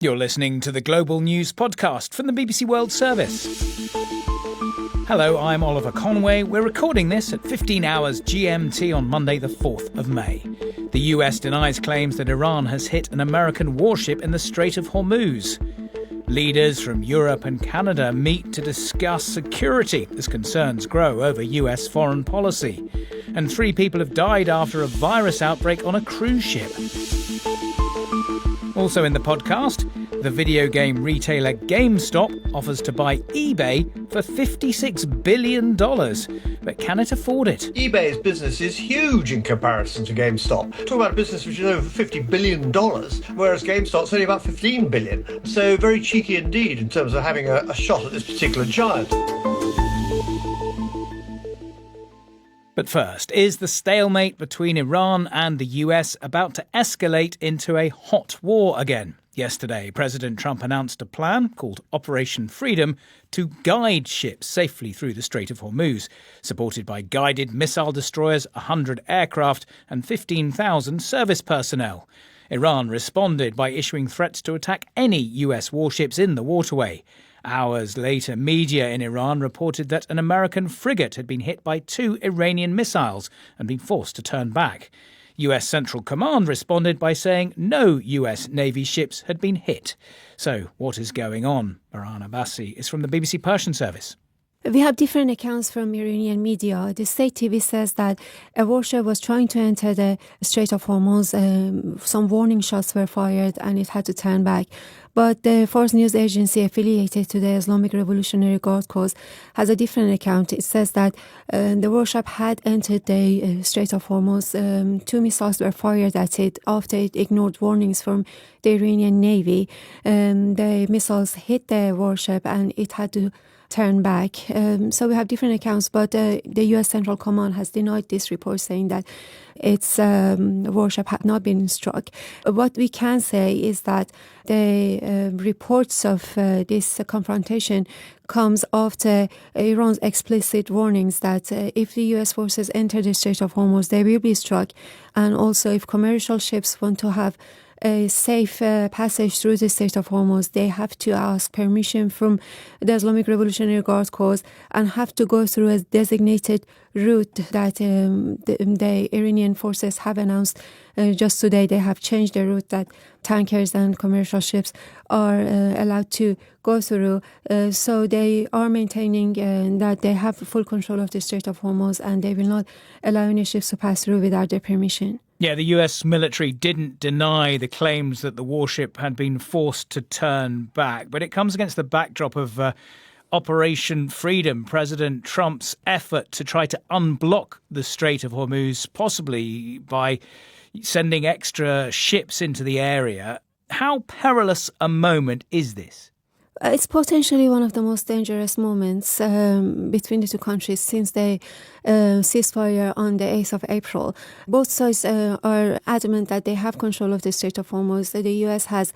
You're listening to the Global News Podcast from the BBC World Service. Hello, I'm Oliver Conway. We're recording this at 15 hours GMT on Monday the 4th of May. The US denies claims that Iran has hit an American warship in the Strait of Hormuz. Leaders from Europe and Canada meet to discuss security as concerns grow over US foreign policy. And 3 people have died after a virus outbreak on a cruise ship. Also in the podcast, the video game retailer GameStop offers to buy eBay for $56 billion. But can it afford it? eBay's business is huge in comparison to GameStop. Talk about a business which is over $50 billion, whereas GameStop's only about $15 billion. So very cheeky indeed in terms of having a shot at this particular giant. But first, is the stalemate between Iran and the US about to escalate into a hot war again? Yesterday, President Trump announced a plan called Operation Freedom to guide ships safely through the Strait of Hormuz, supported by guided missile destroyers, 100 aircraft and 15,000 service personnel. Iran responded by issuing threats to attack any US warships in the waterway. Hours later, media in Iran reported that an American frigate had been hit by 2 Iranian missiles and been forced to turn back. US Central Command responded by saying no US Navy ships had been hit. So what is going on? Baran Abbasi is from the BBC Persian Service. We have different accounts from Iranian media. The state TV says that a warship was trying to enter the Strait of Hormuz. Some warning shots were fired and it had to turn back. But the Fars news agency affiliated to the Islamic Revolutionary Guard Corps has a different account. It says that the warship had entered the Strait of Hormuz. 2 missiles were fired at it after it ignored warnings from the Iranian Navy. The missiles hit the warship and it had to turn back. So we have different accounts, but the US Central Command has denied this report, saying that its warship had not been struck. What we can say is that the reports of this confrontation comes after Iran's explicit warnings that if the US forces enter the Strait of Hormuz, they will be struck. And also if commercial ships want to have a safe passage through the Strait of Hormuz, they have to ask permission from the Islamic Revolutionary Guard Corps and have to go through a designated route that the Iranian forces have announced just today. They have changed the route that tankers and commercial ships are allowed to go through. So they are maintaining that they have full control of the Strait of Hormuz and they will not allow any ships to pass through without their permission. Yeah, the US military didn't deny the claims that the warship had been forced to turn back, but it comes against the backdrop of Operation Freedom, President Trump's effort to try to unblock the Strait of Hormuz, possibly by sending extra ships into the area. How perilous a moment is this? It's potentially one of the most dangerous moments between the two countries since the ceasefire on the 8th of April. Both sides are adamant that they have control of the Strait of Hormuz. The US has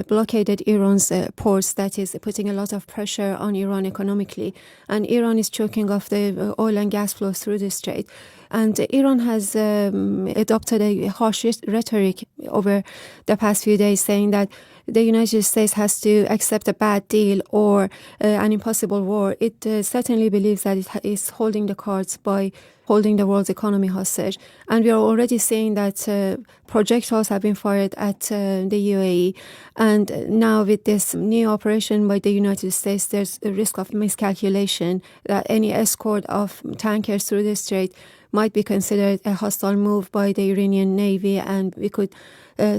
blockaded Iran's ports, that is putting a lot of pressure on Iran economically. And Iran is choking off the oil and gas flows through the strait. And Iran has adopted a harsh rhetoric over the past few days, saying that the United States has to accept a bad deal or an impossible war. It certainly believes that it is holding the cards by holding the world's economy hostage. And we are already seeing that projectiles have been fired at the UAE. And now with this new operation by the United States, there's a risk of miscalculation that any escort of tankers through the strait might be considered a hostile move by the Iranian Navy, and we could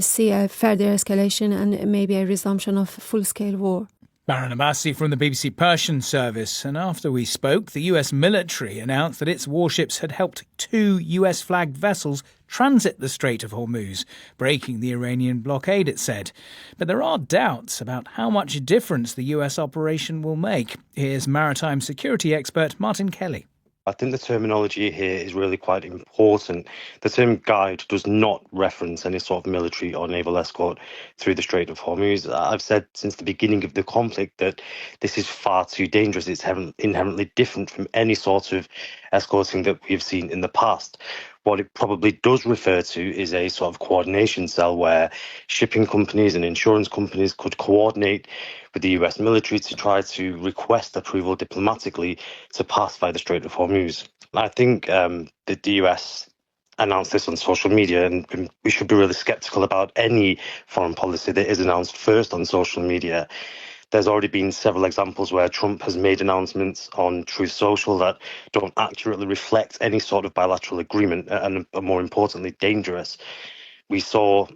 see a further escalation and maybe a resumption of full-scale war. Baran Abbasi from the BBC Persian Service. And after we spoke, the US military announced that its warships had helped 2 US-flagged vessels transit the Strait of Hormuz, breaking the Iranian blockade, it said. But there are doubts about how much difference the US operation will make. Here's maritime security expert Martin Kelly. I think the terminology here is really quite important. The term guide does not reference any sort of military or naval escort through the Strait of Hormuz. I've said since the beginning of the conflict that this is far too dangerous. It's inherently different from any sort of escorting that we've seen in the past. What it probably does refer to is a sort of coordination cell where shipping companies and insurance companies could coordinate with the US military to try to request approval diplomatically to pass via the Strait of Hormuz. I think that the US announced this on social media, and we should be really sceptical about any foreign policy that is announced first on social media. There's already been several examples where Trump has made announcements on Truth Social that don't accurately reflect any sort of bilateral agreement and are more importantly dangerous. We saw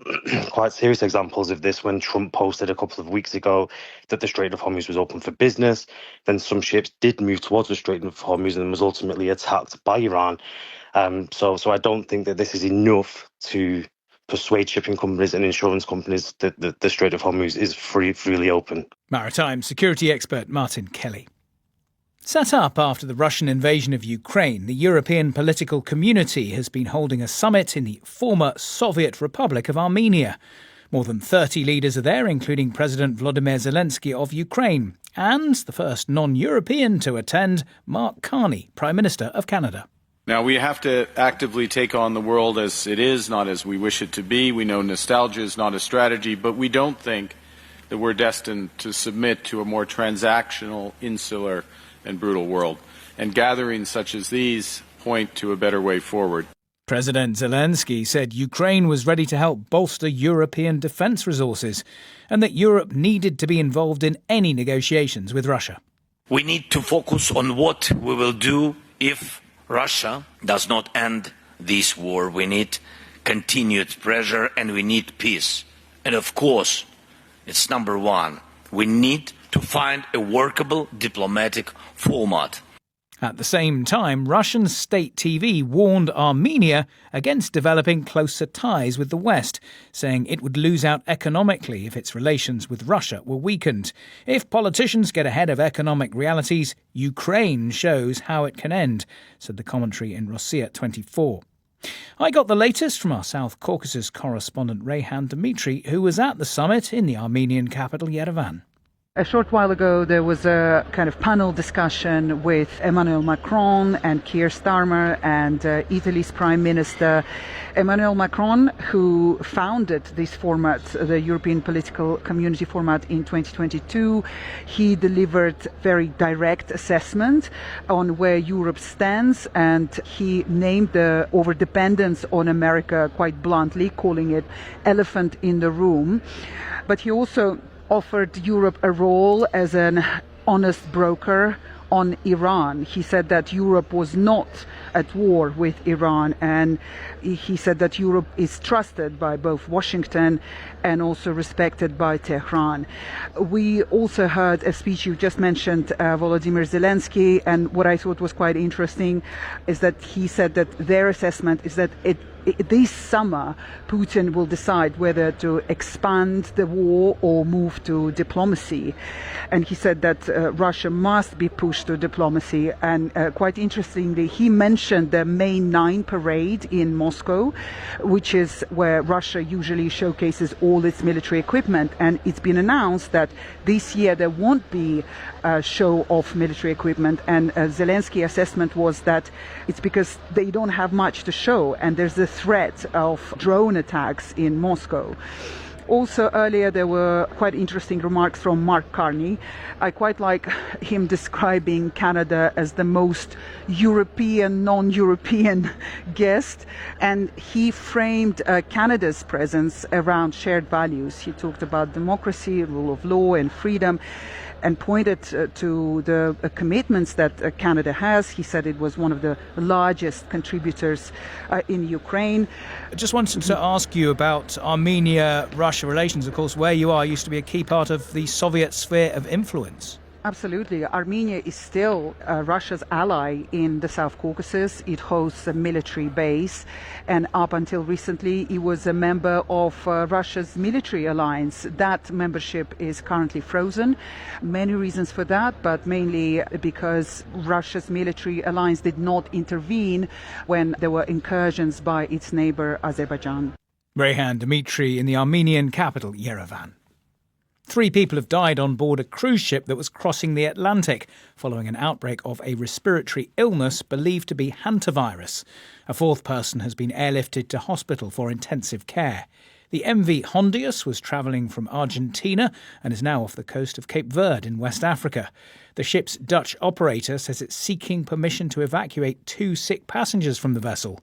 quite serious examples of this when Trump posted a couple of weeks ago that the Strait of Hormuz was open for business. Then some ships did move towards the Strait of Hormuz and was ultimately attacked by Iran. So I don't think that this is enough to persuade shipping companies and insurance companies that the Strait of Hormuz is freely open. Maritime security expert Martin Kelly. Set up after the Russian invasion of Ukraine, the European political community has been holding a summit in the former Soviet Republic of Armenia. More than 30 leaders are there, including President Volodymyr Zelensky of Ukraine, and the first non-European to attend, Mark Carney, Prime Minister of Canada. Now, we have to actively take on the world as it is, not as we wish it to be. We know nostalgia is not a strategy, but we don't think that we're destined to submit to a more transactional, insular, and brutal world. And gatherings such as these point to a better way forward. President Zelensky said Ukraine was ready to help bolster European defence resources and that Europe needed to be involved in any negotiations with Russia. We need to focus on what we will do if Russia does not end this war. We need continued pressure and we need peace. And of course, it's number one. We need to find a workable diplomatic format. At the same time, Russian state TV warned Armenia against developing closer ties with the West, saying it would lose out economically if its relations with Russia were weakened. If politicians get ahead of economic realities, Ukraine shows how it can end, said the commentary in Rossiya 24. I got the latest from our South Caucasus correspondent Reyhan Dmitry, who was at the summit in the Armenian capital Yerevan. A short while ago, there was a kind of panel discussion with Emmanuel Macron and Keir Starmer and Italy's Prime Minister. Emmanuel Macron, who founded this format, the European Political Community format in 2022, he delivered very direct assessment on where Europe stands, and he named the overdependence on America quite bluntly, calling it elephant in the room. But he also offered Europe a role as an honest broker on Iran. He said that Europe was not at war with Iran, and he said that Europe is trusted by both Washington and also respected by Tehran. We also heard a speech you just mentioned, Volodymyr Zelensky, and what I thought was quite interesting is that he said that their assessment is that this summer, Putin will decide whether to expand the war or move to diplomacy. And he said that Russia must be pushed to diplomacy. And quite interestingly, he mentioned the May 9 parade in Moscow, which is where Russia usually showcases all its military equipment. And it's been announced that this year there won't be a show of military equipment. And Zelensky's assessment was that it's because they don't have much to show, and there's a threat of drone attacks in Moscow. Also, earlier there were quite interesting remarks from Mark Carney. I quite like him describing Canada as the most European, non-European guest, and he framed Canada's presence around shared values. He talked about democracy, rule of law and freedom, and pointed to the commitments that Canada has. He said it was one of the largest contributors in Ukraine. I just wanted to ask you about Armenia-Russia relations. Of course, where you are used to be a key part of the Soviet sphere of influence. Absolutely. Armenia is still Russia's ally in the South Caucasus. It hosts a military base, and up until recently it was a member of Russia's military alliance. That membership is currently frozen. Many reasons for that, but mainly because Russia's military alliance did not intervene when there were incursions by its neighbor Azerbaijan. Reyhan Dmitry in the Armenian capital Yerevan. 3 people have died on board a cruise ship that was crossing the Atlantic following an outbreak of a respiratory illness believed to be hantavirus. A 4th person has been airlifted to hospital for intensive care. The MV Hondius was travelling from Argentina and is now off the coast of Cape Verde in West Africa. The ship's Dutch operator says it's seeking permission to evacuate 2 sick passengers from the vessel.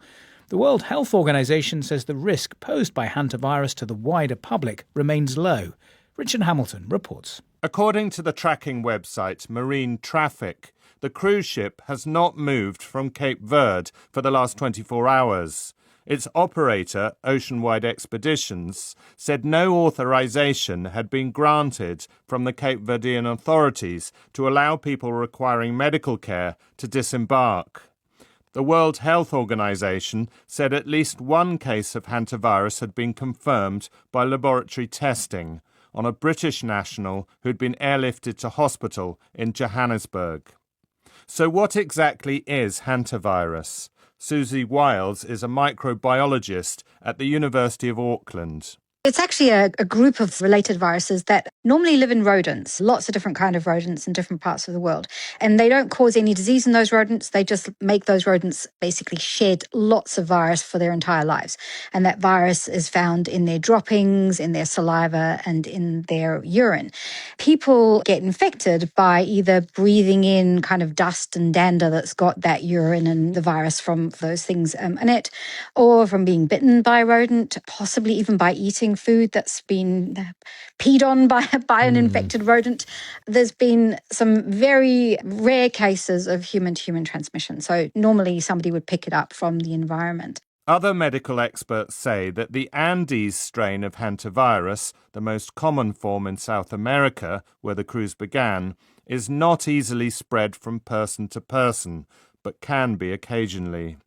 The World Health Organization says the risk posed by hantavirus to the wider public remains low. Richard Hamilton reports. According to the tracking website Marine Traffic, the cruise ship has not moved from Cape Verde for the last 24 hours. Its operator, Oceanwide Expeditions, said no authorization had been granted from the Cape Verdean authorities to allow people requiring medical care to disembark. The World Health Organization said at least 1 case of hantavirus had been confirmed by laboratory testing on a British national who'd been airlifted to hospital in Johannesburg. So what exactly is hantavirus? Susie Wiles is a microbiologist at the University of Auckland. It's actually a group of related viruses that normally live in rodents, lots of different kind of rodents in different parts of the world. And they don't cause any disease in those rodents. They just make those rodents basically shed lots of virus for their entire lives. And that virus is found in their droppings, in their saliva, and in their urine. People get infected by either breathing in kind of dust and dander that's got that urine and the virus from those things in it, or from being bitten by a rodent, possibly even by eating food that's been peed on by an infected rodent. There's been some very rare cases of human-to-human transmission. So normally somebody would pick it up from the environment. Other medical experts say that the Andes strain of hantavirus, the most common form in South America, where the cruise began, is not easily spread from person to person, but can be occasionally.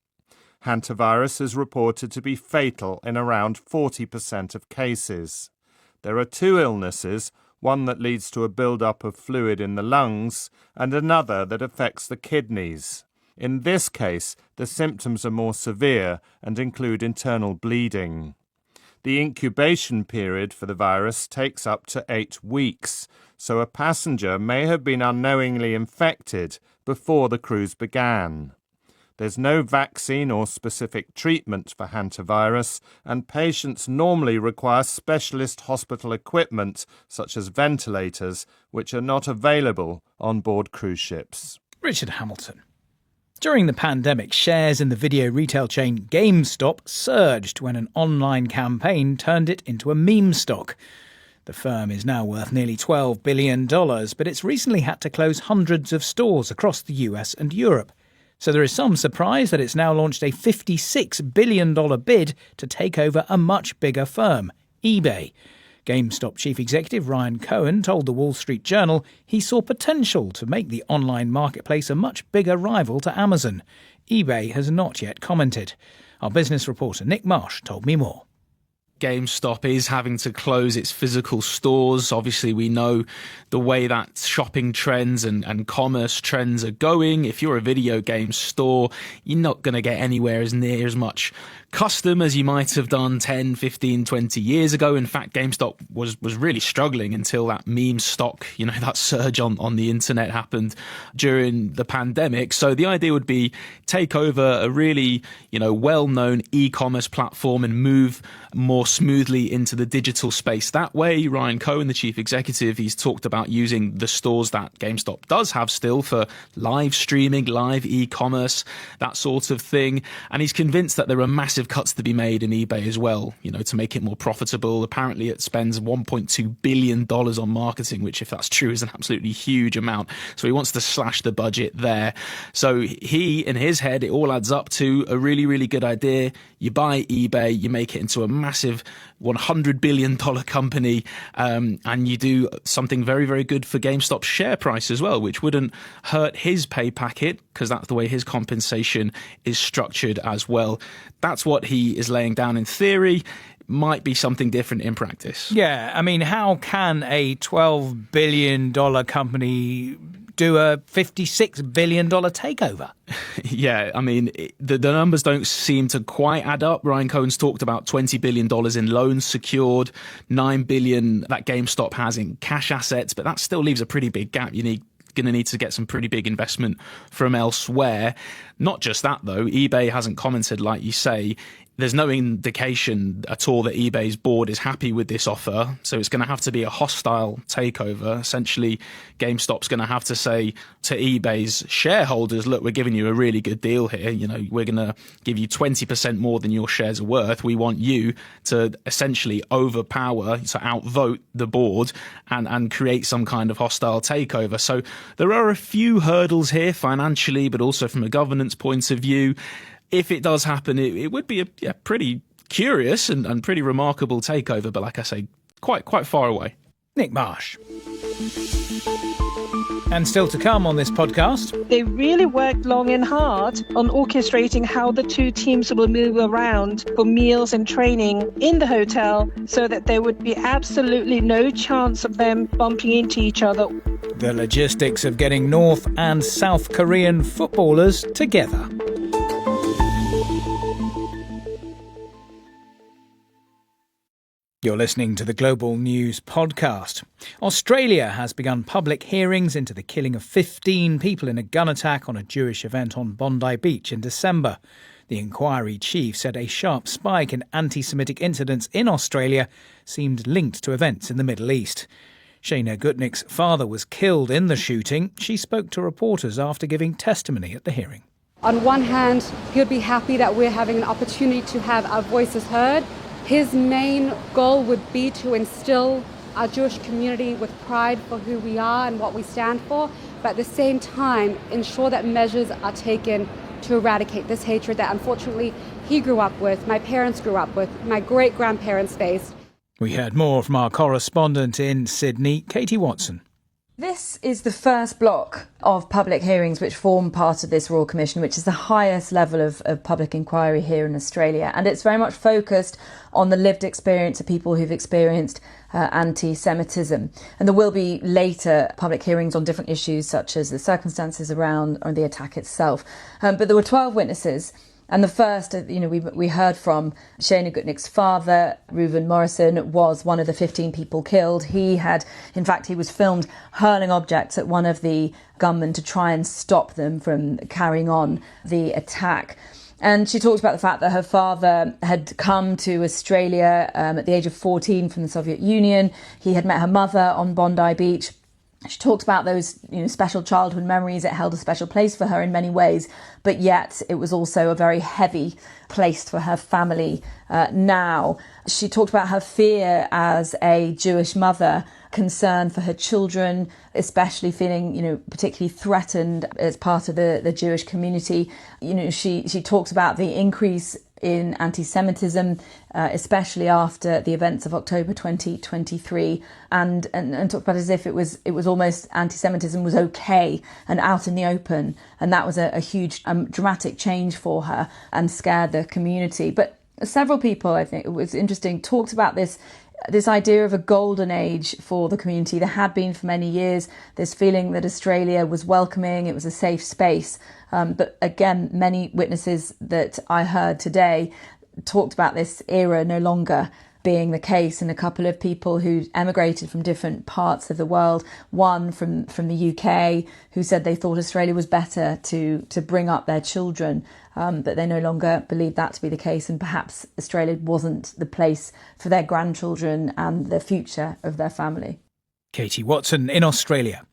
Hantavirus is reported to be fatal in around 40% of cases. There are 2 illnesses, one that leads to a build-up of fluid in the lungs and another that affects the kidneys. In this case, the symptoms are more severe and include internal bleeding. The incubation period for the virus takes up to 8 weeks, so a passenger may have been unknowingly infected before the cruise began. There's no vaccine or specific treatment for hantavirus, and patients normally require specialist hospital equipment, such as ventilators, which are not available on board cruise ships. Richard Hamilton. During the pandemic, shares in the video retail chain GameStop surged when an online campaign turned it into a meme stock. The firm is now worth nearly $12 billion, but it's recently had to close hundreds of stores across the US and Europe. So there is some surprise that it's now launched a $56 billion bid to take over a much bigger firm, eBay. GameStop chief executive Ryan Cohen told the Wall Street Journal he saw potential to make the online marketplace a much bigger rival to Amazon. eBay has not yet commented. Our business reporter Nick Marsh told me more. GameStop is having to close its physical stores. Obviously, we know the way that shopping trends and commerce trends are going. If you're a video game store, you're not going to get anywhere as near as much custom as you might have done 10, 15, 20 years ago. In fact, GameStop was really struggling until that meme stock, that surge on the internet happened during the pandemic. So the idea would be take over a really, well-known e-commerce platform and move more smoothly into the digital space. That way, Ryan Cohen, the chief executive, he's talked about using the stores that GameStop does have still for live streaming, live e-commerce, that sort of thing. And he's convinced that there are massive cuts to be made in eBay as well, to make it more profitable. Apparently it spends $1.2 billion on marketing, which, if that's true, is an absolutely huge amount. So he wants to slash the budget there. So he, in his head, it all adds up to a really, really good idea. You buy eBay, you make it into a massive $100 billion company, and you do something very, very good for GameStop's share price as well, which wouldn't hurt his pay packet because that's the way his compensation is structured as well. That's what he is laying down in theory. Might be something different in practice. Yeah, I mean, how can a $12 billion company do a $56 billion takeover. Yeah, I mean, the numbers don't seem to quite add up. Ryan Cohen's talked about $20 billion in loans secured, $9 billion that GameStop has in cash assets, but that still leaves a pretty big gap. Going to need to get some pretty big investment from elsewhere. Not just that, though. eBay hasn't commented, like you say. There's no indication at all that eBay's board is happy with this offer, so it's going to have to be a hostile takeover. Essentially, GameStop's going to have to say to eBay's shareholders, look, we're giving you a really good deal here. We're going to give you 20% more than your shares are worth. We want you to essentially overpower, to outvote the board and create some kind of hostile takeover. So there are a few hurdles here financially, but also from a governance point of view. If it does happen, it would be a pretty curious and pretty remarkable takeover, but like I say, quite far away. Nick Marsh. And still to come on this podcast. They really worked long and hard on orchestrating how the two teams will move around for meals and training in the hotel so that there would be absolutely no chance of them bumping into each other. The logistics of getting North and South Korean footballers together. You're listening to the Global News Podcast. Australia has begun public hearings into the killing of 15 people in a gun attack on a Jewish event on Bondi Beach in December. The inquiry chief said a sharp spike in anti-Semitic incidents in Australia seemed linked to events in the Middle East. Shayna Gutnick's father was killed in the shooting. She spoke to reporters after giving testimony at the hearing. On one hand, he would be happy that we're having an opportunity to have our voices heard. His main goal would be to instill our Jewish community with pride for who we are and what we stand for, but at the same time ensure that measures are taken to eradicate this hatred that unfortunately he grew up with, my parents grew up with, my great-grandparents faced. We heard more from our correspondent in Sydney, Katie Watson. This is the first block of public hearings which form part of this Royal Commission, which is the highest level of public inquiry here in Australia. And it's very much focused on the lived experience of people who've experienced anti-Semitism. And there will be later public hearings on different issues, such as the circumstances around or the attack itself. But there were 12 witnesses. And the first, we heard from Shayna Gutnick's father, Reuven Morrison, was one of the 15 people killed. He was filmed hurling objects at one of the gunmen to try and stop them from carrying on the attack. And she talked about the fact that her father had come to Australia at the age of 14 from the Soviet Union. He had met her mother on Bondi Beach. She talked about those, special childhood memories. It held a special place for her in many ways, but yet it was also a very heavy place for her family now. She talked about her fear as a Jewish mother, concern for her children, especially feeling, particularly threatened as part of the Jewish community. She talked about the increase in anti-Semitism, especially after the events of October 2023, and talked about it as if it was almost anti-Semitism was okay and out in the open, and that was a huge dramatic change for her and scared the community. But several people, I think it was interesting, talked about this idea of a golden age for the community. There had been for many years this feeling that Australia was welcoming, it was a safe space. But again, many witnesses that I heard today talked about this era no longer being the case, and a couple of people who emigrated from different parts of the world, one from the UK, who said they thought Australia was better to bring up their children, but they no longer believe that to be the case, and perhaps Australia wasn't the place for their grandchildren and the future of their family. Katie Watson in Australia.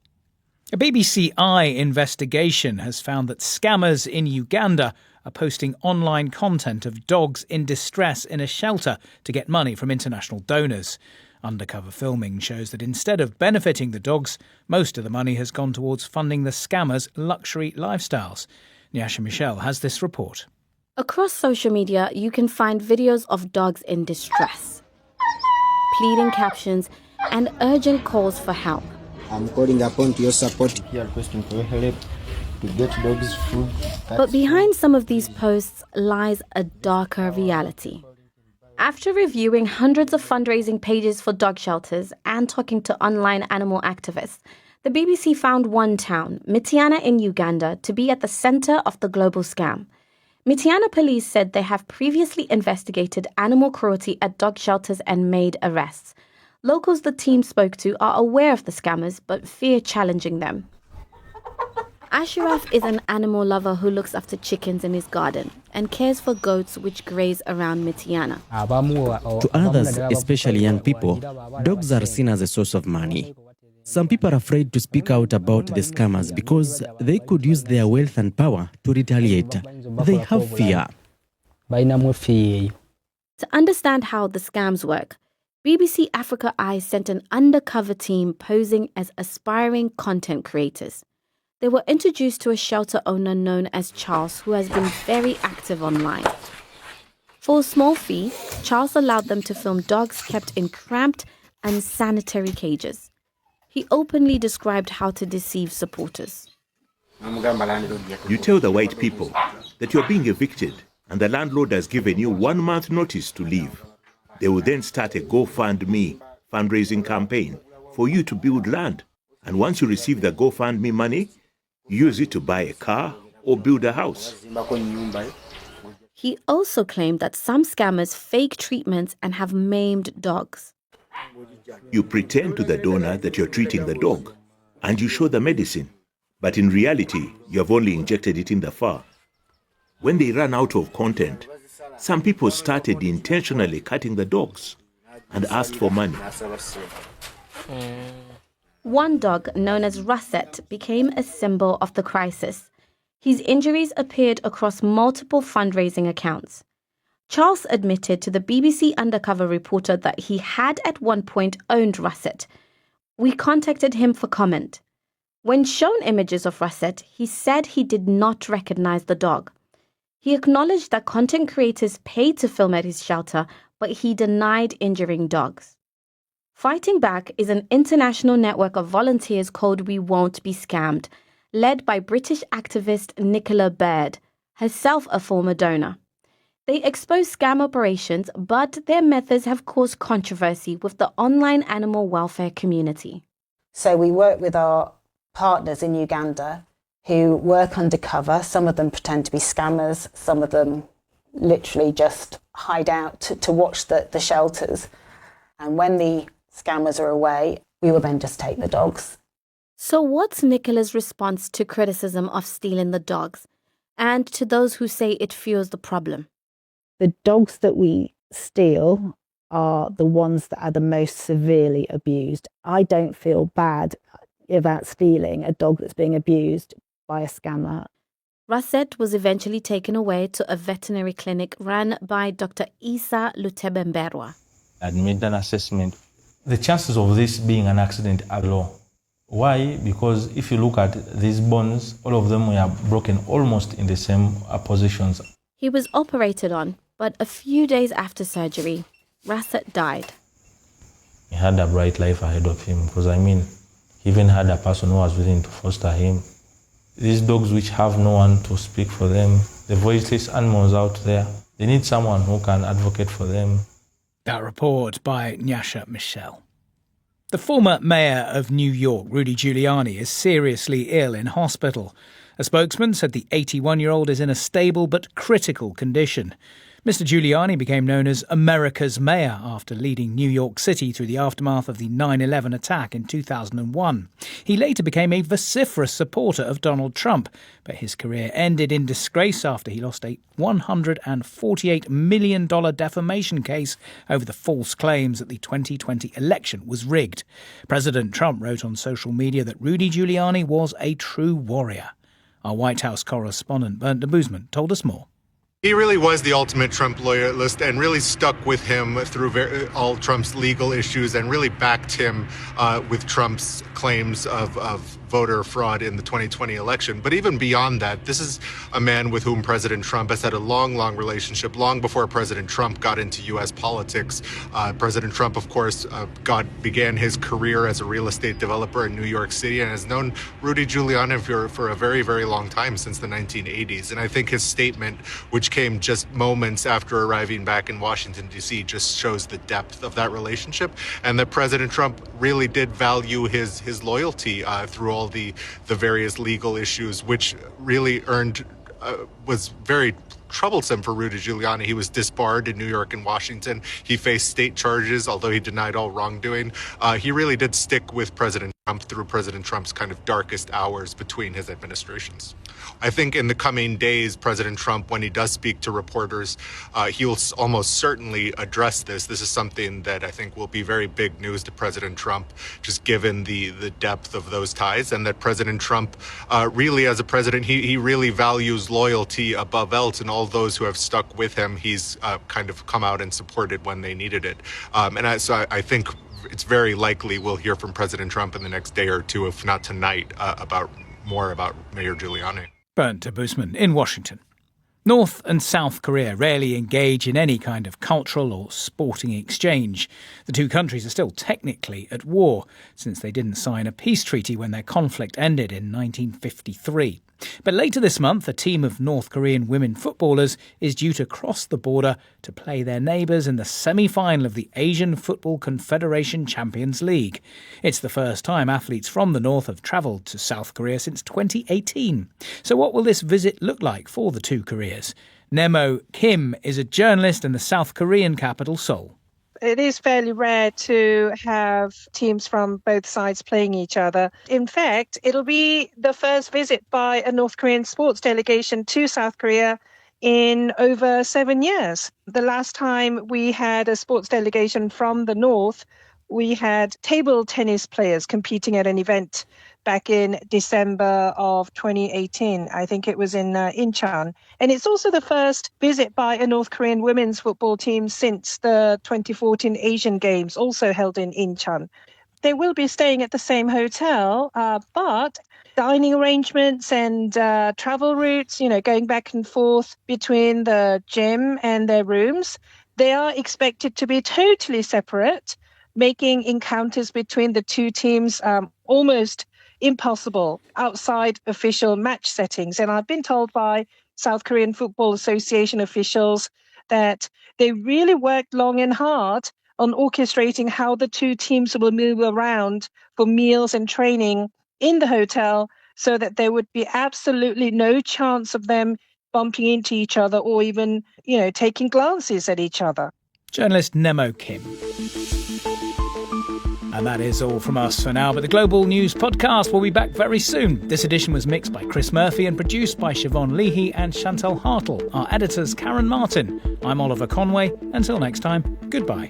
A BBC Eye investigation has found that scammers in Uganda are posting online content of dogs in distress in a shelter to get money from international donors. Undercover filming shows that instead of benefiting the dogs, most of the money has gone towards funding the scammers' luxury lifestyles. Nyasha Michelle has this report. Across social media, you can find videos of dogs in distress, pleading captions, and urgent calls for help. I'm calling upon your support. Here requesting for your help to get dogs food. But behind some of these posts lies a darker reality. After reviewing hundreds of fundraising pages for dog shelters and talking to online animal activists, The BBC found one town, Mityana in Uganda, to be at the center of the global scam. Mityana police said they have previously investigated animal cruelty at dog shelters and made arrests. Locals the team spoke to are aware of the scammers but fear challenging them. Ashraf is an animal lover who looks after chickens in his garden and cares for goats which graze around Mityana. To others, especially young people, dogs are seen as a source of money. Some people are afraid to speak out about the scammers because they could use their wealth and power to retaliate. They have fear. To understand how the scams work, BBC Africa Eye sent an undercover team posing as aspiring content creators. They were introduced to a shelter owner known as Charles, who has been very active online. For a small fee, Charles allowed them to film dogs kept in cramped, unsanitary cages. He openly described how to deceive supporters. You tell the white people that you're being evicted and the landlord has given you 1 month notice to leave. They will then start a GoFundMe fundraising campaign for you to build land. And once you receive the GoFundMe money, use it to buy a car or build a house. He also claimed that some scammers fake treatments and have maimed dogs. You pretend to the donor that you're treating the dog, and you show the medicine. But in reality, you have only injected it in the fur. When they ran out of content, some people started intentionally cutting the dogs and asked for money. One dog, known as Russet, became a symbol of the crisis. His injuries appeared across multiple fundraising accounts. Charles admitted to the BBC undercover reporter that he had at one point owned Russet. We contacted him for comment. When shown images of Russet, he said he did not recognize the dog. He acknowledged that content creators paid to film at his shelter, but he denied injuring dogs. Fighting Back is an international network of volunteers called We Won't Be Scammed, led by British activist Nicola Baird, herself a former donor. They expose scam operations, but their methods have caused controversy with the online animal welfare community. So we work with our partners in Uganda who work undercover. Some of them pretend to be scammers. Some of them literally just hide out to watch the shelters. And when the scammers are away, we will then just take the dogs. So what's Nicola's response to criticism of stealing the dogs and to those who say it fuels the problem? The dogs that we steal are the ones that are the most severely abused. I don't feel bad about stealing a dog that's being abused by a scammer. Russet was eventually taken away to a veterinary clinic run by Dr. Isa Lutebemberwa. Admit an assessment. The chances of this being an accident are low. Why? Because if you look at these bones, all of them were broken almost in the same positions. He was operated on, but a few days after surgery, Russet died. He had a bright life ahead of him because, he even had a person who was willing to foster him. These dogs which have no one to speak for them, the voiceless animals out there, they need someone who can advocate for them. That report by Nyasha Michelle. The former mayor of New York, Rudy Giuliani, is seriously ill in hospital. A spokesman said the 81-year-old is in a stable but critical condition. Mr. Giuliani became known as America's mayor after leading New York City through the aftermath of the 9/11 attack in 2001. He later became a vociferous supporter of Donald Trump, but his career ended in disgrace after he lost a $148 million defamation case over the false claims that the 2020 election was rigged. President Trump wrote on social media that Rudy Giuliani was a true warrior. Our White House correspondent Bernd de Boezman told us more. He really was the ultimate Trump loyalist and really stuck with him through all Trump's legal issues and really backed him with Trump's claims of voter fraud in the 2020 election. But even beyond that, this is a man with whom President Trump has had a long, long relationship, long before President Trump got into U.S. politics. President Trump, of course, began his career as a real estate developer in New York City and has known Rudy Giuliani for a very, very long time, since the 1980s. And I think his statement, which came just moments after arriving back in Washington, D.C., just shows the depth of that relationship, and that President Trump really did value his loyalty through all the various legal issues, which really was very troublesome for Rudy Giuliani. He was disbarred in New York and Washington. He faced state charges, although he denied all wrongdoing. He really did stick with President Trump through President Trump's kind of darkest hours between his administrations. I think in the coming days, President Trump, when he does speak to reporters, he will almost certainly address this. This is something that I think will be very big news to President Trump, just given the depth of those ties, and that President Trump really, as a president, he really values loyalty above else, and all those who have stuck with him, he's kind of come out and supported when they needed it. So I think it's very likely we'll hear from President Trump in the next day or two, if not tonight, about Mayor Giuliani. Bernd Busman in Washington. North and South Korea rarely engage in any kind of cultural or sporting exchange. The two countries are still technically at war, since they didn't sign a peace treaty when their conflict ended in 1953. But later this month, a team of North Korean women footballers is due to cross the border to play their neighbours in the semi-final of the Asian Football Confederation Champions League. It's the first time athletes from the North have travelled to South Korea since 2018. So what will this visit look like for the two Koreas? Nemo Kim is a journalist in the South Korean capital, Seoul. It is fairly rare to have teams from both sides playing each other. In fact, it'll be the first visit by a North Korean sports delegation to South Korea in over 7 years. The last time we had a sports delegation from the North, we had table tennis players competing at an event back in December of 2018. I think it was in Incheon. And it's also the first visit by a North Korean women's football team since the 2014 Asian Games, also held in Incheon. They will be staying at the same hotel, but dining arrangements and travel routes, going back and forth between the gym and their rooms, they are expected to be totally separate, making encounters between the two teams almost impossible outside official match settings. And I've been told by South Korean Football Association officials that they really worked long and hard on orchestrating how the two teams will move around for meals and training in the hotel so that there would be absolutely no chance of them bumping into each other or even, taking glances at each other. Journalist Nemo Kim. And that is all from us for now, but the Global News Podcast will be back very soon. This edition was mixed by Chris Murphy and produced by Siobhan Leahy and Chantal Hartle. Our editors, Karen Martin. I'm Oliver Conway. Until next time, goodbye.